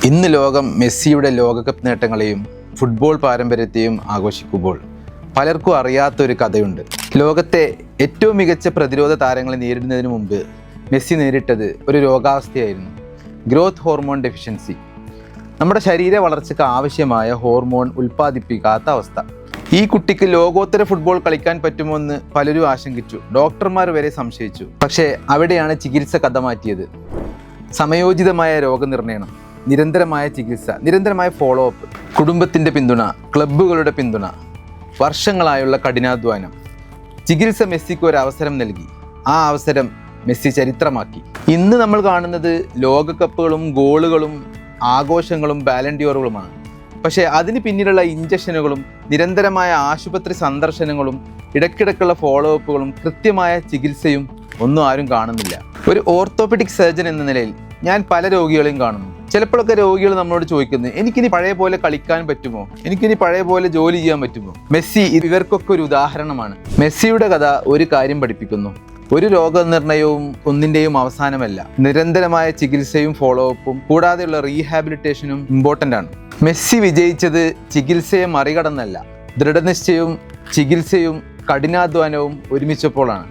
ഇന്ന് ലോകം മെസ്സിയുടെ ലോകകപ്പ് നേട്ടങ്ങളെയും ഫുട്ബോൾ പാരമ്പര്യത്തെയും ആഘോഷിക്കുമ്പോൾ പലർക്കും അറിയാത്തൊരു കഥയുണ്ട്. ലോകത്തെ ഏറ്റവും മികച്ച പ്രതിരോധ താരങ്ങളെ നേരിടുന്നതിന് മുമ്പ് മെസ്സി നേരിട്ടത് ഒരു രോഗാവസ്ഥയായിരുന്നു, ഗ്രോത്ത് ഹോർമോൺ ഡെഫിഷ്യൻസി. നമ്മുടെ ശരീര വളർച്ചയ്ക്ക് ആവശ്യമായ ഹോർമോൺ ഉൽപ്പാദിപ്പിക്കാത്ത അവസ്ഥ. ഈ കുട്ടിക്ക് ലോകോത്തര ഫുട്ബോൾ കളിക്കാൻ പറ്റുമോ എന്ന് പലരും ആശങ്കിച്ചു, ഡോക്ടർമാർ വരെ സംശയിച്ചു. പക്ഷേ അവിടെയാണ് ചികിത്സ കഥ മാറ്റിയത്. സമയോചിതമായ രോഗനിർണയം, നിരന്തരമായ ചികിത്സ, നിരന്തരമായ ഫോളോ അപ്പ്, കുടുംബത്തിൻ്റെ പിന്തുണ, ക്ലബ്ബുകളുടെ പിന്തുണ, വർഷങ്ങളായുള്ള കഠിനാധ്വാനം. ചികിത്സ മെസ്സിക്ക് ഒരു അവസരം നൽകി. ആ അവസരം മെസ്സി ചരിത്രമാക്കി. ഇന്ന് നമ്മൾ കാണുന്നത് ലോകകപ്പുകളും ഗോളുകളും ആഘോഷങ്ങളും ബാലൻഡിയോറുകളുമാണ്. പക്ഷേ അതിന് പിന്നിലുള്ള ഇഞ്ചക്ഷനുകളും നിരന്തരമായ ആശുപത്രി സന്ദർശനങ്ങളും ഇടയ്ക്കിടയ്ക്കുള്ള ഫോളോ അപ്പുകളും കൃത്യമായ ചികിത്സയും ഒന്നും ആരും കാണുന്നില്ല. ഒരു ഓർത്തോപെഡിക് സർജൻ എന്ന നിലയിൽ ഞാൻ പല രോഗികളെയും കാണുന്നു. ചിലപ്പോഴൊക്കെ രോഗികൾ നമ്മളോട് ചോദിക്കുന്നത്, എനിക്കിനി പഴയ പോലെ കളിക്കാൻ പറ്റുമോ, എനിക്കിനി പഴയ പോലെ ജോലി ചെയ്യാൻ പറ്റുമോ? മെസ്സി ഇവർക്കൊക്കെ ഒരു ഉദാഹരണമാണ്. മെസ്സിയുടെ കഥ ഒരു കാര്യം പഠിപ്പിക്കുന്നു: ഒരു രോഗനിർണയവും ഒന്നിൻ്റെയും അവസാനമല്ല. നിരന്തരമായ ചികിത്സയും ഫോളോ അപ്പും കൂടാതെയുള്ള റീഹാബിലിറ്റേഷനും ഇമ്പോർട്ടൻ്റ് ആണ്. മെസ്സി വിജയിച്ചത് ചികിത്സയെ മറികടന്നല്ല, ദൃഢനിശ്ചയവും ചികിത്സയും കഠിനാധ്വാനവും ഒരുമിച്ചപ്പോഴാണ്.